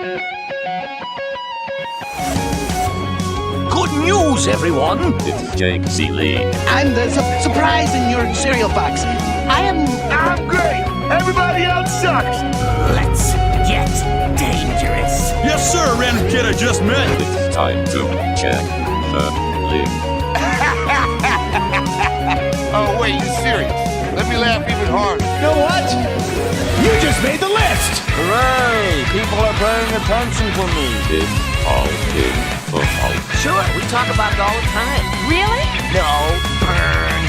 Good news, everyone! It's Jake Ciely. And there's a surprise in your cereal box. I'm great! Everybody else sucks! Let's get dangerous! Yes, sir, random kid I just met. It's time to check the link. Oh, wait, you're serious? Let me laugh even harder. You know what? You just made the list! Hooray! People are paying attention to me. It's all in the house. Sure, we talk about it all the time. Really? No, burn.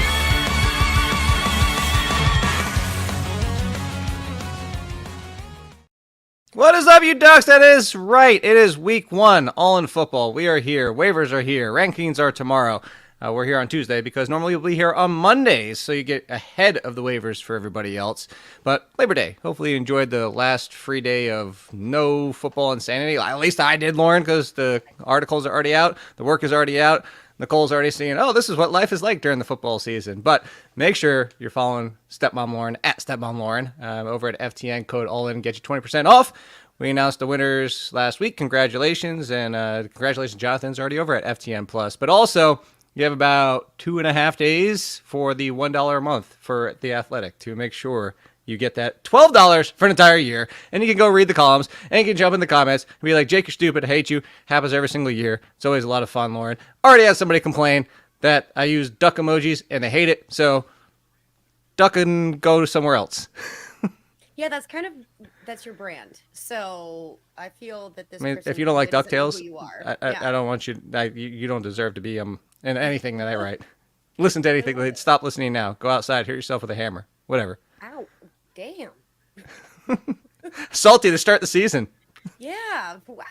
What is up, you ducks? That is right. It is week one, all in football. We are here. Waivers are here. Rankings are tomorrow. We're here on Tuesday because normally we'll be here on Mondays, so you get ahead of the waivers for everybody else. But Labor Day. Hopefully you enjoyed the last free day of no football insanity. At least I did, Lauren, because the articles are already out. The work is already out. Nicole's already seeing, oh, this is what life is like during the football season. But make sure you're following Stepmom Lauren at Stepmom Lauren over at FTN. Code ALLIN, get you 20% off. We announced the winners last week. Congratulations. And congratulations, Jonathan's already over at FTN Plus. But also, you have about 2.5 days for the $1 a month for The Athletic to make sure you get that $12 for an entire year. And you can go read the columns, and you can jump in the comments and be like, Jake, you're stupid. I hate you. Happens every single year. It's always a lot of fun, Lauren. Already had somebody complain that I use duck emojis, and they hate it. So duck and go somewhere else. Yeah, that's your brand. So I feel that this. I mean, person if you don't like doesn't know DuckTales, who you are. I don't want you. You don't deserve to be in anything that I write. Listen to anything. Stop listening now. Go outside. Hit yourself with a hammer. Whatever. Ow! Damn. Salty to start the season. Yeah. Wow.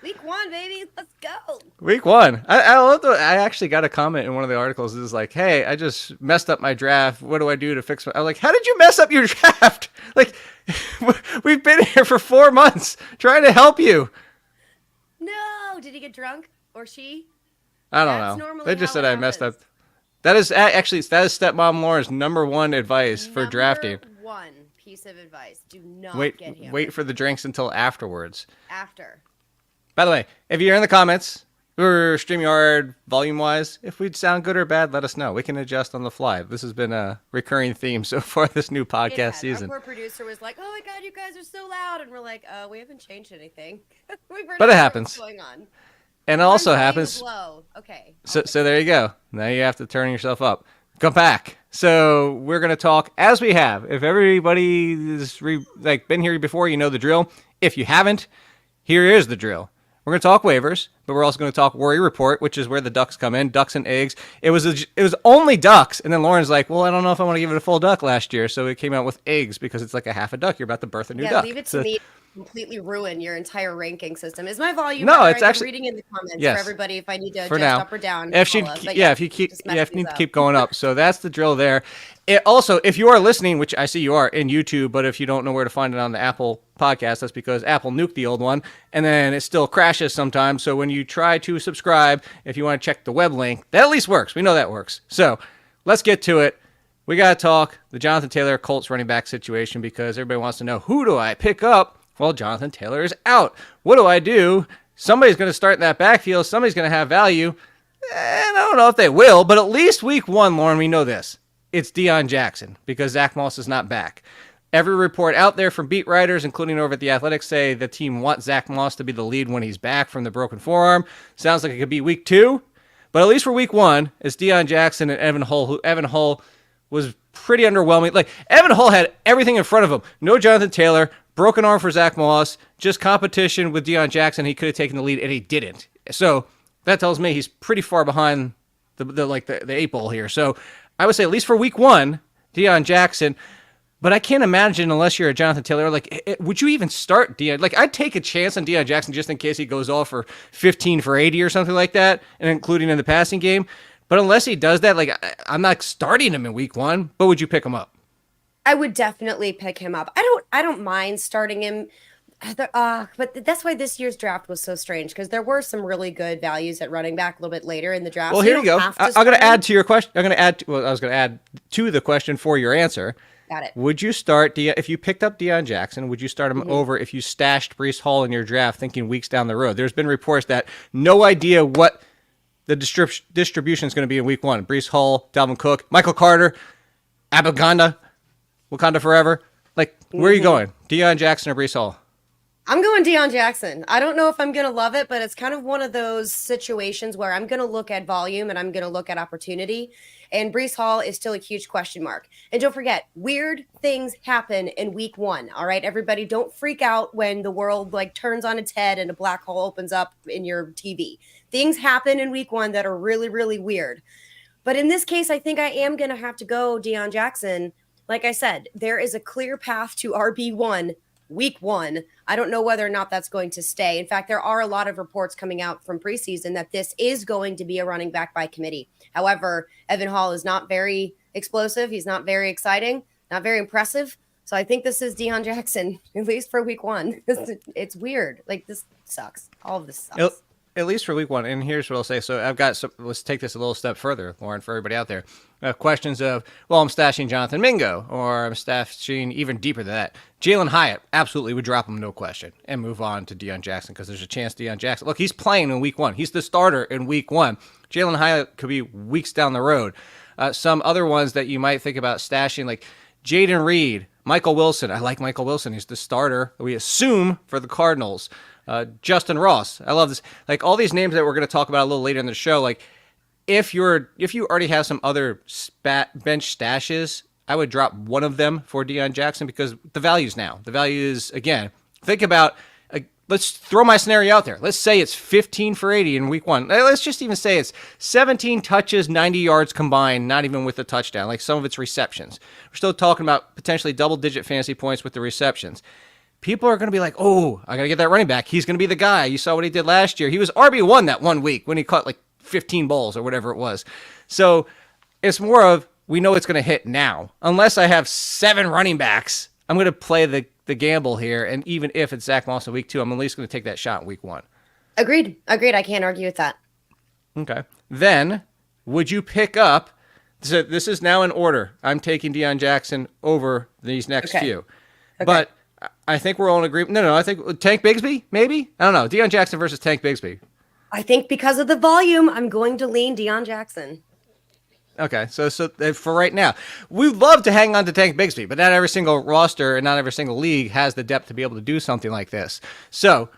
Week one, baby. Let's go. Week one. I love I actually got a comment in one of the articles. It was like, hey, I just messed up my draft. What do I do to fix I was like, how did you mess up your draft? Like, we've been here for 4 months trying to help you. No. Did he get drunk or she? I That's don't know. normally They just how said it I messed up. happens. That is Stepmom Lauren's number one advice for drafting. Number one piece of advice: do not get hammered. Wait for the drinks until afterwards. After. By the way, if you're in the comments or StreamYard volume-wise, if we sound good or bad, let us know. We can adjust on the fly. This has been a recurring theme so far this new podcast season. Our poor producer was like, "Oh my god, you guys are so loud," and we're like, "We haven't changed anything." But it happens. What's going on? And it also happens. Low. Okay. So there you go. Now you have to turn yourself up. Come back. So we're going to talk as we have. If everybody's been here before, you know the drill. If you haven't, here is the drill. We're going to talk waivers, but we're also going to talk worry report, which is where the ducks come in, ducks and eggs. It was only ducks, and then Lauren's like, well, I don't know if I want to give it a full duck last year, so it came out with eggs because it's like a half a duck. You're about to birth a new duck. Leave it to me. Completely ruin your entire ranking system. Is my volume? No, better? it's I'm actually reading in the comments yes. for everybody if I need to for adjust now. up or down. If you need to keep going up. So that's the drill there. Also, if you are listening, which I see you are in YouTube, but if you don't know where to find it on the Apple podcast, that's because Apple nuked the old one, and then it still crashes sometimes. So when you try to subscribe, if you want to check the web link, that at least works. We know that works. So let's get to it. We got to talk the Jonathan Taylor Colts running back situation because everybody wants to know, who do I pick up? Well, Jonathan Taylor is out. What do I do? Somebody's going to start in that backfield. Somebody's going to have value. And I don't know if they will, but at least week one, Lauren, we know this. It's Deion Jackson because Zach Moss is not back. Every report out there from beat writers, including over at The Athletic, say the team wants Zach Moss to be the lead when he's back from the broken forearm. Sounds like it could be week two. But at least for week one, it's Deion Jackson and Evan Hull, who Evan Hull was pretty underwhelming. Like, Evan Hull had everything in front of him. No Jonathan Taylor. Broken arm for Zach Moss, just competition with Deion Jackson. He could have taken the lead, and he didn't. So that tells me he's pretty far behind the eight ball here. So I would say at least for week one, Deion Jackson. But I can't imagine, unless you're a Jonathan Taylor, would you even start Deion? Like, I'd take a chance on Deion Jackson just in case he goes off for 15 for 80 or something like that, and including in the passing game. But unless he does that, I'm not starting him in week one. But would you pick him up? I would definitely pick him up. I don't mind starting him, but that's why this year's draft was so strange because there were some really good values at running back a little bit later in the draft. Well, so here you go. I'm going to add to your question. I was going to add to the question for your answer. Got it. Would you start if you picked up Deion Jackson? Would you start him over if you stashed Breece Hall in your draft, thinking weeks down the road? There's been reports that no idea what the distribution is going to be in week 1. Breece Hall, Dalvin Cook, Michael Carter, Wakanda forever. Like, where are you going? Deion Jackson or Breece Hall? I'm going Deion Jackson. I don't know if I'm going to love it, but it's kind of one of those situations where I'm going to look at volume and I'm going to look at opportunity. And Breece Hall is still a huge question mark. And don't forget, weird things happen in week 1. All right, everybody, don't freak out when the world like turns on its head and a black hole opens up in your TV. Things happen in week 1 that are really, really weird. But in this case, I think I am going to have to go Deion Jackson. Like I said, there is a clear path to RB1 week 1. I don't know whether or not that's going to stay. In fact, there are a lot of reports coming out from preseason that this is going to be a running back by committee. However, Evan Hall is not very explosive. He's not very exciting, not very impressive. So I think this is Deion Jackson, at least for week 1. It's weird. Like, this sucks. All of this sucks. At least for week 1. And here's what I'll say. So I've got let's take this a little step further, Lauren, for everybody out there. Questions of, well, I'm stashing Jonathan Mingo, or I'm stashing even deeper than that. Jalen Hyatt absolutely would drop him, no question, and move on to Deion Jackson because there's a chance Deion Jackson. Look, he's playing in week 1. He's the starter in week 1. Jalen Hyatt could be weeks down the road. Some other ones that you might think about stashing, like Jaden Reed, Michael Wilson. I like Michael Wilson. He's the starter, we assume, for the Cardinals. Justin Ross. I love this. Like, all these names that we're going to talk about a little later in the show, like, if you already have some other bench stashes, I would drop one of them for Deion Jackson because the value's now. The value is, again, think about, let's throw my scenario out there. Let's say it's 15 for 80 in week 1. Let's just even say it's 17 touches, 90 yards combined, not even with the touchdown, like some of its receptions. We're still talking about potentially double-digit fantasy points with the receptions. People are going to be like, oh, I got to get that running back. He's going to be the guy. You saw what he did last year. He was RB1 that 1 week when he caught like 15 balls or whatever it was. So it's more of, we know it's going to hit now. Unless I have 7 running backs, I'm going to play the gamble here. And even if it's Zach Moss in week 2, I'm at least going to take that shot in week 1. Agreed. I can't argue with that. Okay. Then, would you pick up, so this is now in order. I'm taking Deion Jackson over these next few. Okay. But I think we're all in agreement. No, I think Tank Bigsby, maybe? I don't know. Deion Jackson versus Tank Bigsby. I think because of the volume, I'm going to lean Deion Jackson. Okay, so for right now, we'd love to hang on to Tank Bigsby, but not every single roster and not every single league has the depth to be able to do something like this. So,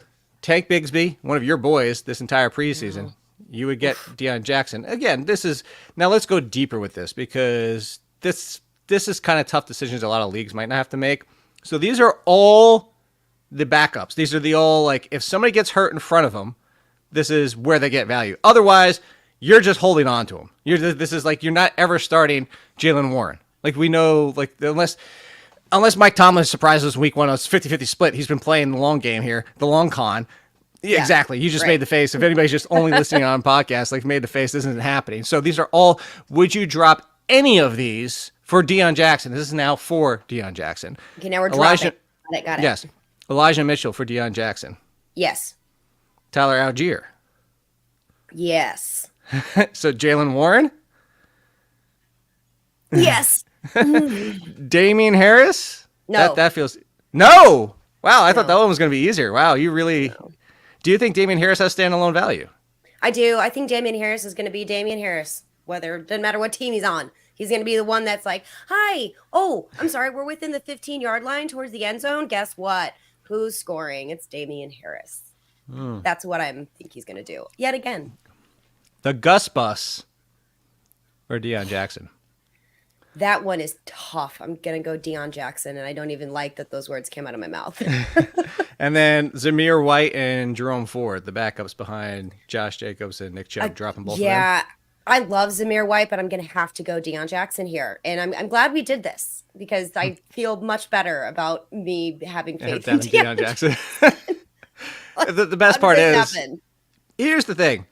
Tank Bigsby, one of your boys this entire preseason, you would get Deion Jackson. Again, now let's go deeper with this because this is kind of tough decisions a lot of leagues might not have to make. So these are all the backups. These are the all, like, if somebody gets hurt in front of them, this is where they get value. Otherwise, you're just holding on to him. This is like, you're not ever starting Jaylen Warren. Like, we know, like, unless Mike Tomlin surprises week 1, it's 50-50 split. He's been playing the long game here, the long con. Yeah, exactly. You just made the face. If anybody's just only listening on podcasts, like, made the face, this isn't happening. So these are all, would you drop any of these for Deion Jackson? This is now for Deion Jackson. Okay, now we're dropping. Got it. Yes. Elijah Mitchell for Deion Jackson. Yes. Tyler Algier. Yes. So Jaylen Warren? Yes. Damian Harris? No. That feels... No! Wow, I thought that one was going to be easier. Wow, you really... No. Do you think Damian Harris has standalone value? I do. I think Damian Harris is going to be Damian Harris. Doesn't matter what team he's on. He's going to be the one that's like, hi, oh, I'm sorry, we're within the 15-yard line towards the end zone. Guess what? Who's scoring? It's Damian Harris. That's what I think he's going to do. Yet again. The Gus Bus or Deion Jackson? That one is tough. I'm going to go Deion Jackson, and I don't even like that those words came out of my mouth. And then Zamir White and Jerome Ford, the backups behind Josh Jacobs and Nick Chubb, dropping both of them. Yeah, I love Zamir White, but I'm going to have to go Deion Jackson here. And I'm glad we did this because I feel much better about me having faith in Deion Jackson. The best part is, here's the thing.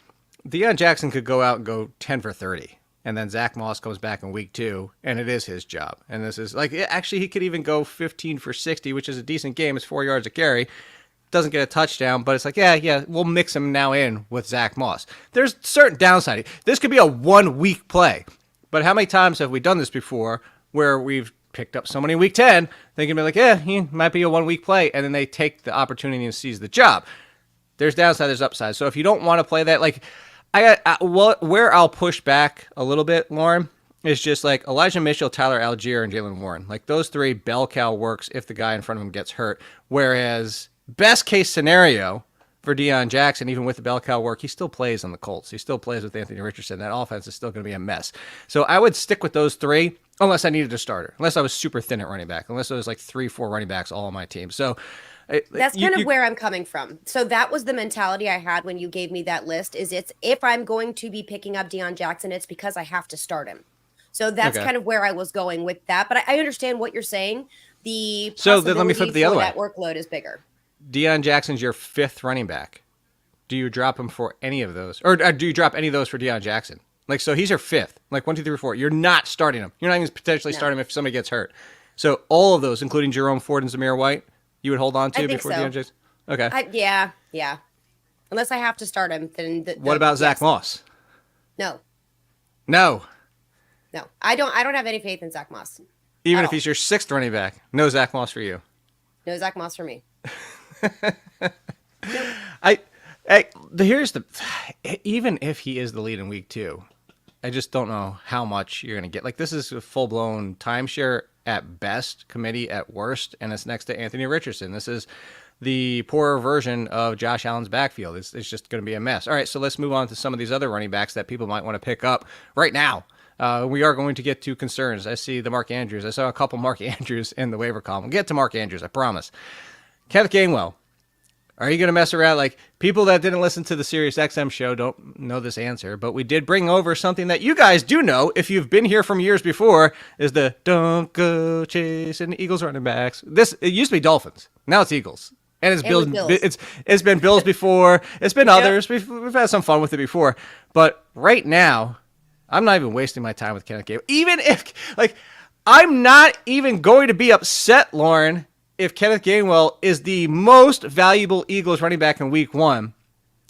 Deion Jackson could go out and go 10 for 30. And then Zach Moss comes back in week 2, and it is his job. And this is like, actually, he could even go 15 for 60, which is a decent game. It's 4 yards a carry. Doesn't get a touchdown, but it's like, yeah, we'll mix him now in with Zach Moss. There's certain downside. This could be a 1-week play. But how many times have we done this before where we've picked up somebody in week 10, they can be like, yeah, he might be a 1 week play. And then they take the opportunity and seize the job. There's downside, there's upside. So if you don't want to play that, like where I'll push back a little bit, Lauren, is just like Elijah Mitchell, Tyler Algier, and Jalen Warren. Like those three, bell cow works if the guy in front of him gets hurt. Whereas best case scenario for Deion Jackson, even with the bell cow work, he still plays on the Colts. He still plays with Anthony Richardson. That offense is still going to be a mess. So I would stick with those three unless I needed a starter, unless I was super thin at running back, unless there was like 3-4 running backs all on my team. So that's kind of where I'm coming from. So that was the mentality I had when you gave me that list. Is it's if I'm going to be picking up Deion Jackson, it's because I have to start him. So that's kind of where I was going with that. But I understand what you're saying. So then let me flip it the other way. That workload is bigger. Deion Jackson's your 5th running back. Do you drop him for any of those? Or do you drop any of those for Deion Jackson? Like, so he's your 5th. Like 1, 2, 3, 4. You're not starting him. You're not even potentially starting him if somebody gets hurt. So all of those, including Jerome Ford and Zamir White, you would hold on to before Deion Jackson? Okay. Yeah. Unless I have to start him, then. What about Zach Moss? No. I don't have any faith in Zach Moss. Even if he's your 6th running back, no Zach Moss for you. No Zach Moss for me. Even if he is the lead in week 2, I just don't know how much you're going to get. Like, this is a full-blown timeshare at best, committee at worst, and it's next to Anthony Richardson. This is the poorer version of Josh Allen's backfield. It's just going to be a mess. All right, so let's move on to some of these other running backs that people might want to pick up right now. We are going to get to concerns. I see the Mark Andrews. I saw a couple Mark Andrews in the waiver column. We'll get to Mark Andrews, I promise. Kenneth Gainwell. Are you going to mess around? Like, people that didn't listen to the Sirius XM show don't know this answer, but we did bring over something that you guys do know if you've been here from years before, is the don't go chasing Eagles running backs. It used to be Dolphins. Now it's Eagles. And it's Bills. It's been Bills before. It's been others. We've had some fun with it before. But right now, I'm not even wasting my time with Kenneth Gainwell. Even if, like, I'm not even going to be upset, Lauren, if Kenneth Gainwell is the most valuable Eagles running back in week 1,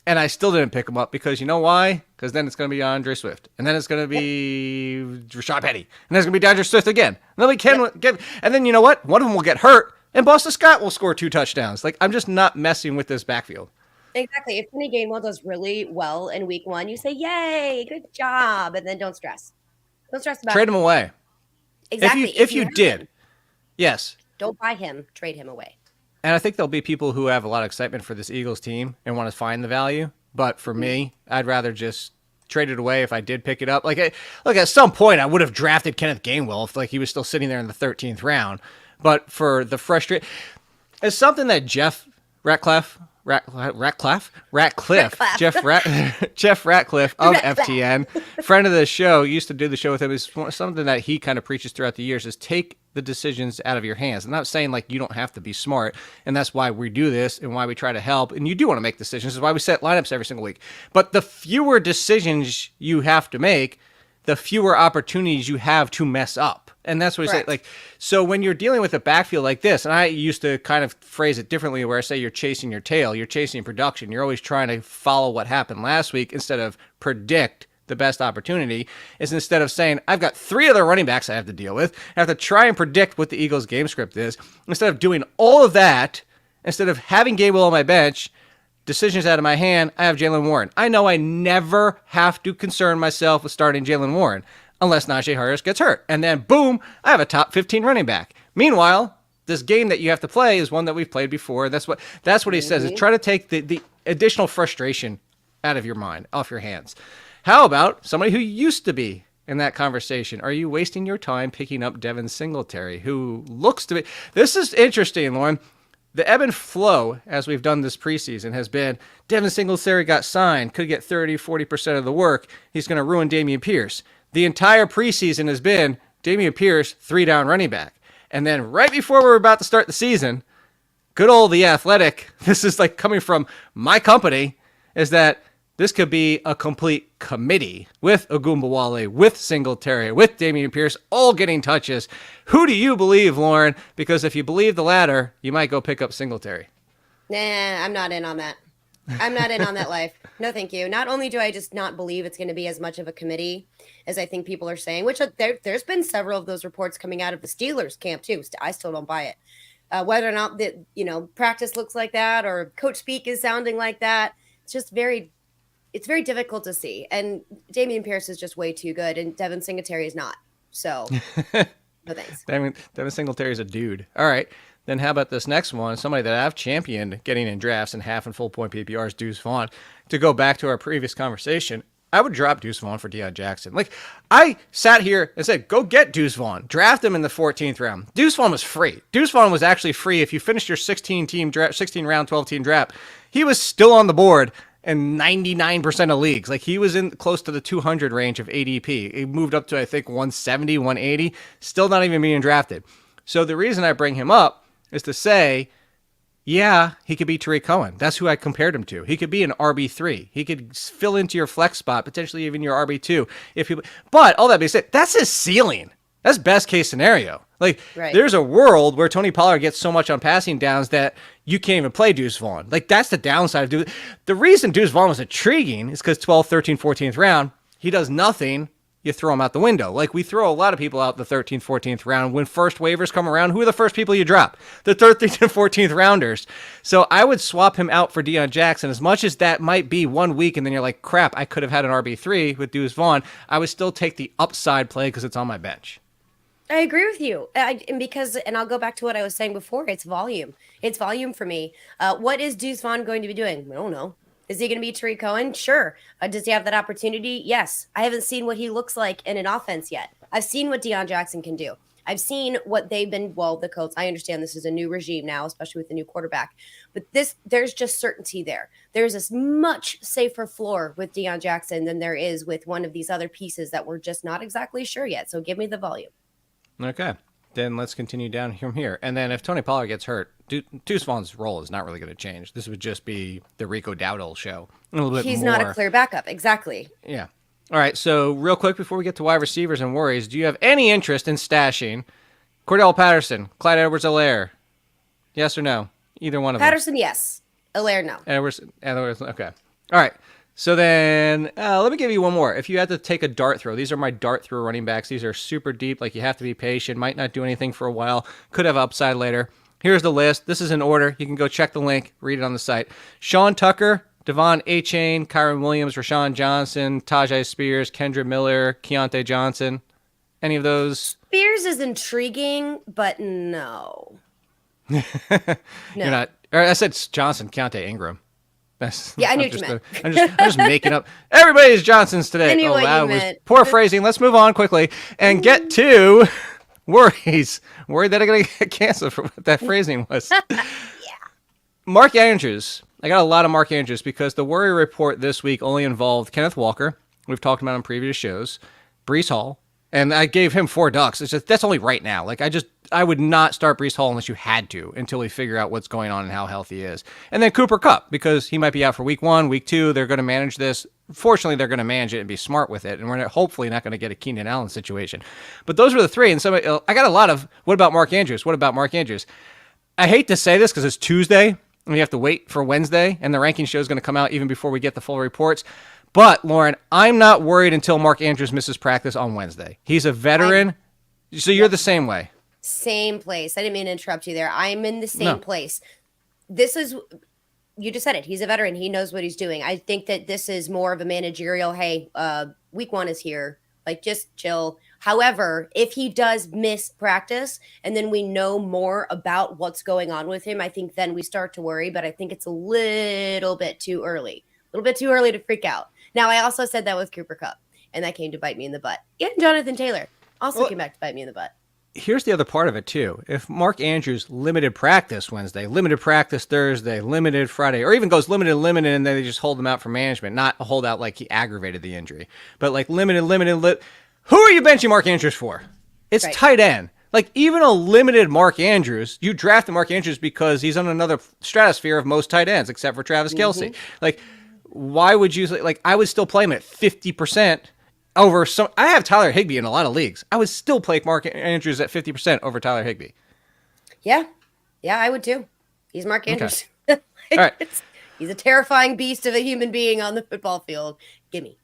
and I still didn't pick him up because you know why? Because then it's going to be Andre Swift, and then it's going to be Rashad Penny, and then it's going to be Andre Swift again. And then we can get, and then you know what? One of them will get hurt, and Boston Scott will score 2 touchdowns. Like, I'm just not messing with this backfield. Exactly. If Kenny Gainwell does really well in week 1, you say, "Yay, good job," and then don't stress. Don't stress about it. Trade him away. Exactly. If you did, yes. Don't buy him. Trade him away. And I think there'll be people who have a lot of excitement for this Eagles team and want to find the value. But for me, I'd rather just trade it away if I did pick it up. Like, look, at some point, I would have drafted Kenneth Gainwell if he was still sitting there in the 13th round. But for the frustration, it's something that Jeff Ratcliffe of FTN, friend of the show, used to do the show with him. It's something that he kind of preaches throughout the years is take the decisions out of your hands. I'm not saying like you don't have to be smart, and that's why we do this and why we try to help. And you do want to make decisions. This is why we set lineups every single week. But the fewer decisions you have to make, the fewer opportunities you have to mess up. And that's what I say. Like, so when you're dealing with a backfield like this, and I used to kind of phrase it differently where I say you're chasing your tail, you're chasing production. You're always trying to follow what happened last week instead of predict the best opportunity. Is instead of saying, I've got 3 other running backs I have to deal with, I have to try and predict what the Eagles game script is. Instead of doing all of that, instead of having Gainwell on my bench, decisions out of my hand, I have Jalen Warren. I know I never have to concern myself with starting Jalen Warren unless Najee Harris gets hurt. And then, boom, I have a top 15 running back. Meanwhile, this game that you have to play is one that we've played before. That's what he says, is try to take the additional frustration out of your mind, off your hands. How about somebody who used to be in that conversation? Are you wasting your time picking up Devin Singletary, who looks to be... This is interesting, Lauren. The ebb and flow, as we've done this preseason, has been Devin Singletary got signed, could get 30, 40% of the work. He's going to ruin Dameon Pierce. The entire preseason has been Dameon Pierce, 3-down running back. And then right before we're about to start the season, good old The Athletic, this is like coming from my company, is that this could be a complete committee with Ogunbowale, with Singletary, with Dameon Pierce, all getting touches. Who do you believe, Lauren? Because if you believe the latter, you might go pick up Singletary. Nah, I'm not in on that. I'm not in on that life. No, thank you. Not only do I just not believe it's going to be as much of a committee as I think people are saying, which there's been several of those reports coming out of the Steelers camp too. I still don't buy it. Whether or not that, practice looks like that or coach speak is sounding like that. It's just it's very difficult to see. And Dameon Pierce is just way too good. And Devin Singletary is not. So no thanks. Devin Singletary is a dude. All right. Then how about this next one? Somebody that I've championed getting in drafts and half and full point PPRs, Deuce Vaughn. To go back to our previous conversation, I would drop Deuce Vaughn for Deion Jackson. Like, I sat here and said, go get Deuce Vaughn. Draft him in the 14th round. Deuce Vaughn was free. Deuce Vaughn was actually free. If you finished your 16 round, 12 team draft, he was still on the board in 99% of leagues. Like, he was in close to the 200 range of ADP. He moved up to, I think, 170, 180, still not even being drafted. So the reason I bring him up is to say, yeah, he could be Tariq Cohen. That's who I compared him to. He could be an RB3. He could fill into your flex spot, potentially even your RB2. But all that being said, that's his ceiling. That's best case scenario. Like, There's a world where Tony Pollard gets so much on passing downs that you can't even play Deuce Vaughn. Like, that's the downside of Deuce. The reason Deuce Vaughn was intriguing is because 12th, 13th, 14th round, he does nothing. You throw him out the window. Like, we throw a lot of people out the 13th, 14th round. When first waivers come around, who are the first people you drop? The 13th and 14th rounders. So I would swap him out for Deion Jackson. As much as that might be 1 week and then you're like, crap, I could have had an RB3 with Deuce Vaughn, I would still take the upside play because it's on my bench. I agree with you. And I'll go back to what I was saying before. It's volume. It's volume for me. What is Deuce Vaughn going to be doing? I don't know. Is he going to be Tariq Cohen? Sure. Does he have that opportunity? Yes. I haven't seen what he looks like in an offense yet. I've seen what Deion Jackson can do. I've seen what they've been, the Colts. I understand this is a new regime now, especially with the new quarterback. But there's just certainty there. There's a much safer floor with Deion Jackson than there is with one of these other pieces that we're just not exactly sure yet. So give me the volume. Okay. Then let's continue down from here. And then if Tony Pollard gets hurt, Deuce Vaughn's role is not really going to change. This would just be the Rico Dowdle show. A little bit He's more. Not a clear backup. Exactly. Yeah. All right. So real quick before we get to wide receivers and worries, do you have any interest in stashing Cordell Patterson, Clyde Edwards-Helaire? Yes or no? Either one of Patterson, them. yes. Helaire, no. Edwards, okay. All right. So then let me give you one more. If you had to take a dart throw, these are my dart throw running backs. These are super deep. Like, you have to be patient. Might not do anything for a while. Could have upside later. Here's the list. This is in order. You can go check the link. Read it on the site. Sean Tucker, Devon Achane, Kyron Williams, Rashawn Johnson, Tajay Spears, Kendra Miller, Keontae Johnson. Any of those? Spears is intriguing, but no. No. You're not. I said Johnson, Keontae Ingram. I knew what you meant. I'm just making up. Everybody's Johnsons today. I knew what you meant. Poor phrasing. Let's move on quickly and get to worries. Worried that I'm going to get canceled for what that phrasing was. Yeah. Mark Andrews. I got a lot of Mark Andrews because the worry report this week only involved Kenneth Walker. We've talked about on previous shows. Breece Hall. And I gave him $4. It's just, that's only right now. Like, I would not start Breece Hall unless you had to until we figure out what's going on and how healthy he is. And then Cooper Kupp, because he might be out for week 1, week 2. They're going to manage this. Fortunately, they're going to manage it and be smart with it. And we're hopefully not going to get a Keenan Allen situation. But those were the three. And I got a lot of, what about Mark Andrews? What about Mark Andrews? I hate to say this because it's Tuesday and we have to wait for Wednesday. And the ranking show is going to come out even before we get the full reports. But, Lauren, I'm not worried until Mark Andrews misses practice on Wednesday. He's a veteran, so you're the same way. Same place. I didn't mean to interrupt you there. I'm in the same place. This is, you just said it. He's a veteran. He knows what he's doing. I think that this is more of a managerial, hey, week 1 is here. Like, just chill. However, if he does miss practice and then we know more about what's going on with him, I think then we start to worry. But I think it's a little bit too early. A little bit too early to freak out. Now, I also said that with Cooper Kupp, and that came to bite me in the butt. And Jonathan Taylor also came back to bite me in the butt. Here's the other part of it, too. If Mark Andrews limited practice Wednesday, limited practice Thursday, limited Friday, or even goes limited, and then they just hold him out for management, not a holdout like he aggravated the injury, but like limited. Who are you benching Mark Andrews for? It's tight end. Like, even a limited Mark Andrews, you drafted Mark Andrews because he's on another stratosphere of most tight ends, except for Travis Kelce. Like, why would you, like, I would still play him at 50% over some. I have Tyler Higbee in a lot of leagues. I would still play Mark Andrews at 50% over Tyler Higbee. Yeah, I would too. He's Mark Andrews. Okay. All right. He's a terrifying beast of a human being on the football field. Gimme.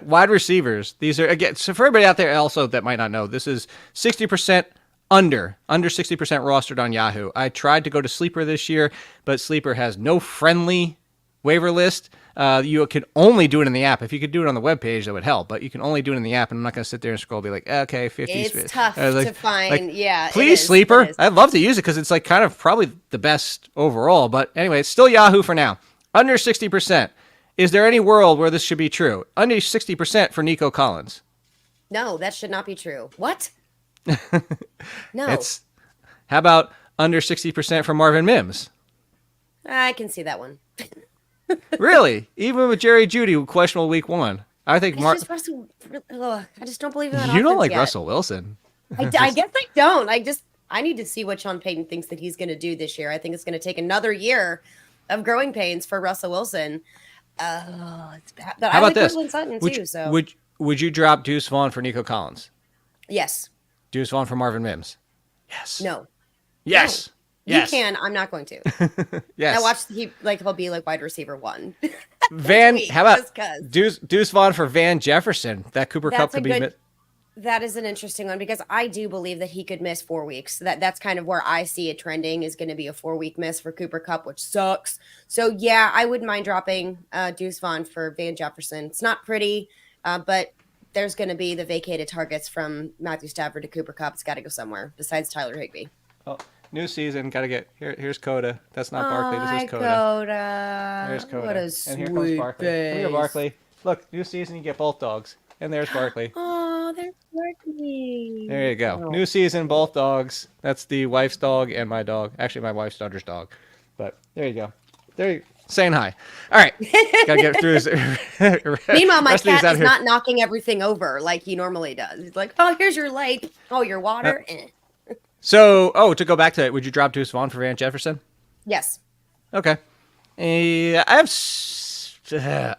Wide receivers. These are, again, so for everybody out there also that might not know, this is 60% under 60% rostered on Yahoo. I tried to go to Sleeper this year, but Sleeper has no friendly waiver list. You can only do it in the app. If you could do it on the webpage, that would help, but you can only do it in the app, and I'm not going to sit there and scroll and be like, okay, 50. It's tough to find. Yeah. Please, Sleeper. I'd love to use it because it's like kind of probably the best overall. But anyway, it's still Yahoo for now. Under 60%. Is there any world where this should be true? Under 60% for Nico Collins. No, that should not be true. What? No. How about under 60% for Marvin Mims? I can see that one. Really? Even with Jerry Jeudy, questionable week 1. I think I just don't believe in that. You don't like yet. Russell Wilson. I guess I don't. I need to see what Sean Payton thinks that he's going to do this year. I think it's going to take another year of growing pains for Russell Wilson. It's bad. But How about this? Sutton too, so. Would you drop Deuce Vaughn for Nico Collins? Yes. Deuce Vaughn for Marvin Mims? Yes. No. Yes. No. Yes. You can. I'm not going to. Yes. I watched he'll be like wide receiver 1. How about Deuce Vaughn for Van Jefferson? That Cooper Kupp could be. That is an interesting one because I do believe that he could miss 4 weeks. That's kind of where I see it trending is going to be a 4-week miss for Cooper Kupp, which sucks. So yeah, I wouldn't mind dropping Deuce Vaughn for Van Jefferson. It's not pretty, but there's going to be the vacated targets from Matthew Stafford to Cooper Kupp. It's got to go somewhere besides Tyler Higbee. Oh, new season, got to get here's Coda. That's not Barkley. This is Coda. There's Coda. What a and here comes Barkley. Come here, Barkley. Look, new season, you get both dogs. And there's Barkley. Oh, there's Barkley. There you go. New season, both dogs. That's the wife's dog and my dog. Actually, my wife's daughter's dog. But there you go. Saying hi. All right. Got to get through this. Meanwhile, my cat is not knocking everything over like he normally does. He's like, oh, here's your light. Oh, your water. So, to go back to it, would you drop Deuce Vaughn for Van Jefferson? Yes. Okay.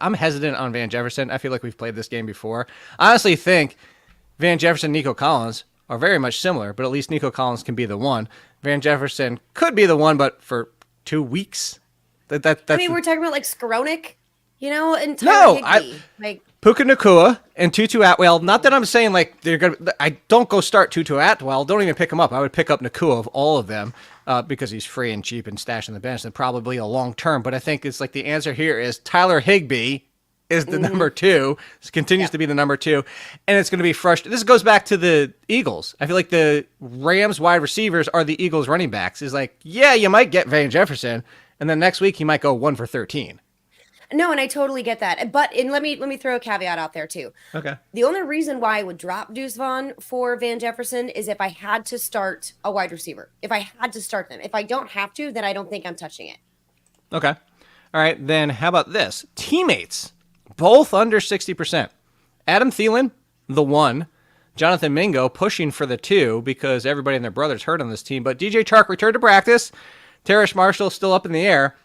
I'm hesitant on Van Jefferson. I feel like we've played this game before. I honestly think Van Jefferson and Nico Collins are very much similar, but at least Nico Collins can be the one. Van Jefferson could be the one, but for 2 weeks. That's I mean, we're talking about like Skowronek, and Tyler Higbee. Puka Nacua and Tutu Atwell. Not that I'm saying like they're gonna. I don't go start Tutu Atwell. Don't even pick him up. I would pick up Nacua of all of them because he's free and cheap and stashed in the bench and probably a long term. But I think it's like the answer here is Tyler Higbee is the number 2. This continues to be the number 2, and it's going to be frustrating. This goes back to the Eagles. I feel like the Rams wide receivers are the Eagles running backs. Is like, yeah, you might get Van Jefferson, and then next week he might go 1 for 13. No, and I totally get that. But let me throw a caveat out there too. Okay. The only reason why I would drop Deuce Vaughn for Van Jefferson is if I had to start a wide receiver. If I had to start them. If I don't have to, then I don't think I'm touching it. Okay. All right. Then how about this? Teammates, both under 60%. Adam Thielen, the 1. Jonathan Mingo pushing for the 2 because everybody and their brother's hurt on this team. But DJ Chark returned to practice. Terrace Marshall still up in the air.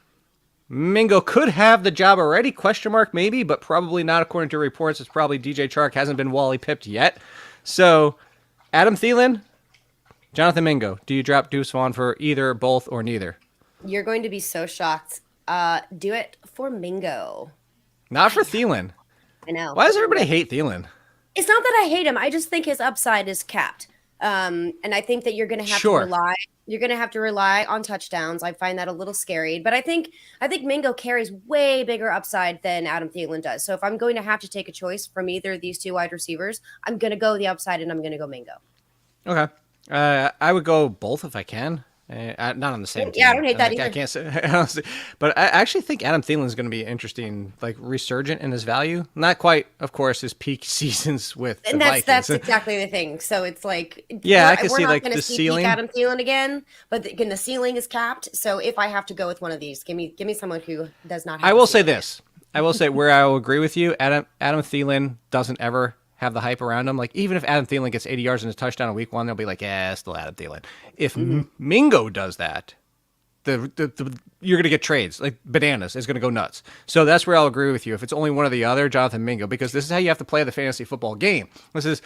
Mingo could have the job already, question mark maybe, but probably not according to reports. It's probably DJ Chark hasn't been Wally pipped yet. So, Adam Thielen, Jonathan Mingo. Do you drop Deuce Vaughn for either, both, or neither? You're going to be so shocked. Do it for Mingo. Not for Thielen. I know. Why does everybody hate Thielen? It's not that I hate him. I just think his upside is capped. And I think that you're going to have to rely. You're going to have to rely on touchdowns. I find that a little scary, but I think Mingo carries way bigger upside than Adam Thielen does. So if I'm going to have to take a choice from either of these 2 wide receivers, I'm going to go the upside and I'm going to go Mingo. Okay. I would go both if I can. Not on the same team. Yeah, I don't hate that either. I can't say, honestly, but I actually think Adam Thielen is going to be interesting, like resurgent in his value. Not quite, of course, his peak seasons with the Vikings. That's exactly the thing. So it's like, I can see like the ceiling. Peak Adam Thielen again, but again, the ceiling is capped. So if I have to go with one of these, give me someone who does not have. I will say this. I will say where I will agree with you. Adam Thielen doesn't ever have the hype around him. Like, even if Adam Thielen gets 80 yards and a touchdown in week 1, they'll be like, yeah, still Adam Thielen. If Mingo does that, you're going to get trades. Like, bananas. It's going to go nuts. So that's where I'll agree with you. If it's only one or the other, Jonathan Mingo, because this is how you have to play the fantasy football game. This is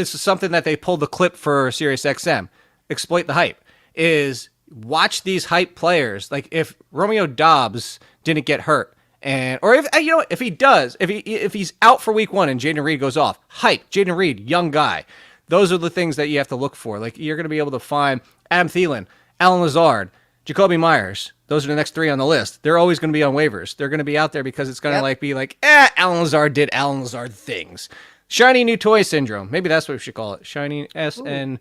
something that they pulled the clip for SiriusXM. Exploit the hype. Is watch these hype players. Like if Romeo Dobbs didn't get hurt, or if he does, if he's out for week 1 and Jaden Reed goes off, hype. Jaden Reed, young guy. Those are the things that you have to look for. Like you're going to be able to find Adam Thielen, Alan Lazard, Jacoby Myers. Those are the next 3 on the list. They're always going to be on waivers. They're going to be out there because it's going to be like, Alan Lazard did Alan Lazard things. Shiny new toy syndrome. Maybe that's what we should call it. Shiny SNTS.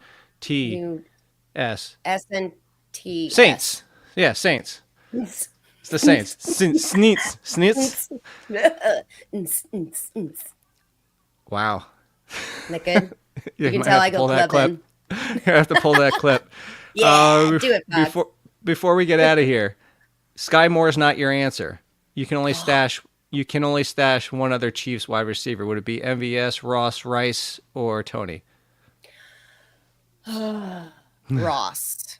SNT. Saints. Yeah, Saints. It's the Saints. Sneets. Wow. Isn't that good? You can tell I go clubbing. You have to pull that clip. Yeah, do it, Bob. Before we get out of here, Sky Moore is not your answer. You can only stash one other Chiefs wide receiver. Would it be MVS, Ross, Rice, or Tony? Ross.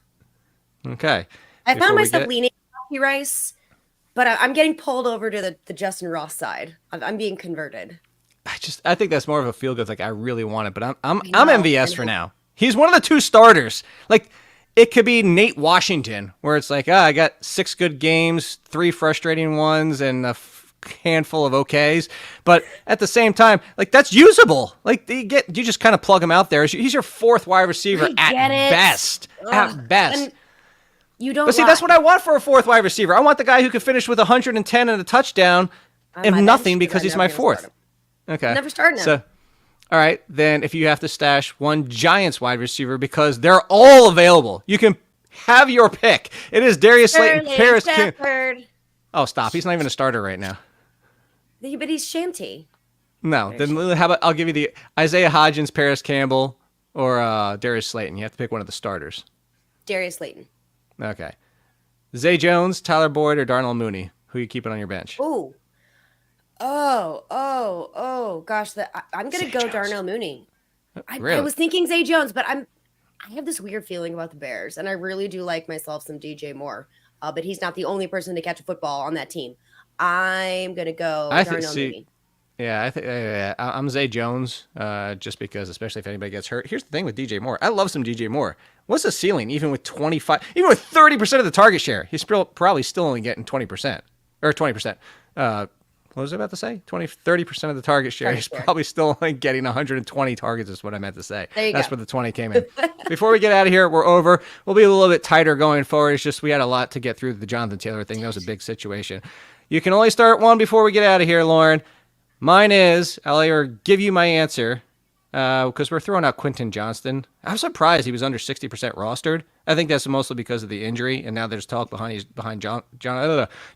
Okay. I found myself leaning on Rice, but I'm getting pulled over to the Justin Ross side. I'm being converted. I think that's more of a feel good. Like I really want it, but I'm MVS for now. He's one of the 2 starters. Like it could be Nate Washington, where it's like, I got 6 good games, 3 frustrating ones, and a handful of OKs. But at the same time, like that's usable. Like you just kind of plug him out there. He's your 4th wide receiver at best. At best. And you don't. But see, that's what I want for a 4th wide receiver. I want the guy who could finish with 110 and a touchdown and nothing because he's my 4th. Okay. Never started him. So, all right, then if you have to stash one Giants wide receiver because they're all available, you can have your pick. It is Darius Slayton, Paris Campbell. Oh, stop! He's not even a starter right now. But he's Shanty. No, then how about I'll give you the Isaiah Hodgins, Paris Campbell, or Darius Slayton. You have to pick one of the starters. Darius Slayton. Okay. Zay Jones, Tyler Boyd, or Darnell Mooney. Who are you keeping on your bench? Ooh. Gosh, I'm gonna go Jones. Darnell Mooney. Really? I was thinking Zay Jones, but I have this weird feeling about the Bears, and I really do like myself some DJ Moore. But he's not the only person to catch a football on that team. I'm gonna go Darnell Mooney. Yeah, I think I'm Zay Jones, just because, especially if anybody gets hurt. Here's the thing with DJ Moore. I love some DJ Moore. What's the ceiling? Even with 30% of the target share, he's probably still only getting 20% or 20%. What was I about to say? 30% of the target share. He's probably still only getting 120 targets is what I meant to say. That's where the 20 came in. Before we get out of here, we're over. We'll be a little bit tighter going forward. It's just we had a lot to get through the Jonathan Taylor thing. That was a big situation. You can only start one before we get out of here, Lauren. Mine is, I'll give you my answer, because we're throwing out Quentin Johnston. I'm surprised he was under 60% rostered. I think that's mostly because of the injury, and now there's talk behind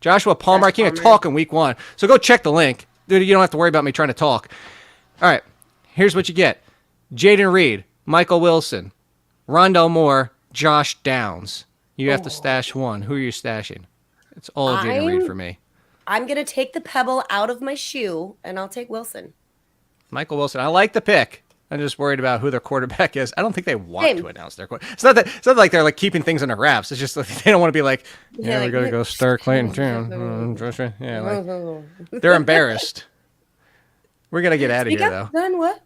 Joshua Palmer. I can't talk in week 1, so go check the link. Dude, you don't have to worry about me trying to talk. All right, here's what you get. Jaden Reed, Michael Wilson, Rondell Moore, Josh Downs. You have to stash one. Who are you stashing? It's all Jaden Reed for me. I'm going to take the pebble out of my shoe, and I'll take Wilson. Michael Wilson. I like the pick. I'm just worried about who their quarterback is. I don't think they want to announce their quarterback. It's not like they're like keeping things under wraps. It's just like they don't want to be like, we're going to go start Clayton Tune. They're embarrassed. We're going to get out of here, though. Then what?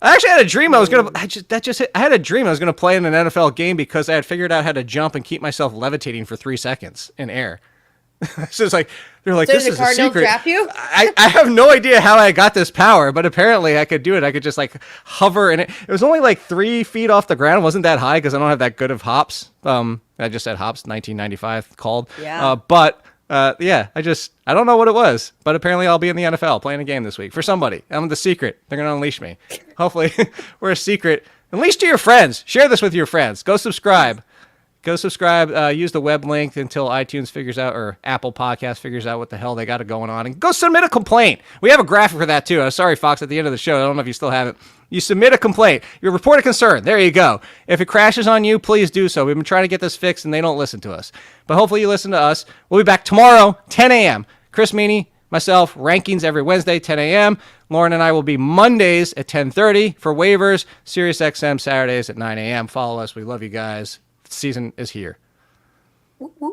I actually had a dream I was going to... I had a dream I was going to play in an NFL game because I had figured out how to jump and keep myself levitating for 3 seconds in air. So it's like they're like, this is a secret. Trap you? I have no idea how I got this power, but apparently I could do it. I could just like hover, and it was only like 3 feet off the ground. It wasn't that high because I don't have that good of hops. I just said hops, 1995 called. Yeah. I don't know what it was, but apparently I'll be in the NFL playing a game this week for somebody. I'm the secret. They're gonna unleash me. Hopefully, we're a secret. Unleash to your friends. Share this with your friends. Go subscribe. Use the web link until iTunes figures out, or Apple Podcast figures out what the hell they got going on. And go submit a complaint. We have a graphic for that, too. Sorry, Fox, at the end of the show. I don't know if you still have it. You submit a complaint. You report a concern. There you go. If it crashes on you, please do so. We've been trying to get this fixed, and they don't listen to us. But hopefully you listen to us. We'll be back tomorrow, 10 a.m. Chris Meany, myself, rankings every Wednesday, 10 a.m. Lauren and I will be Mondays at 10:30 for waivers. SiriusXM Saturdays at 9 a.m. Follow us. We love you guys. Season is here. Whoop, whoop.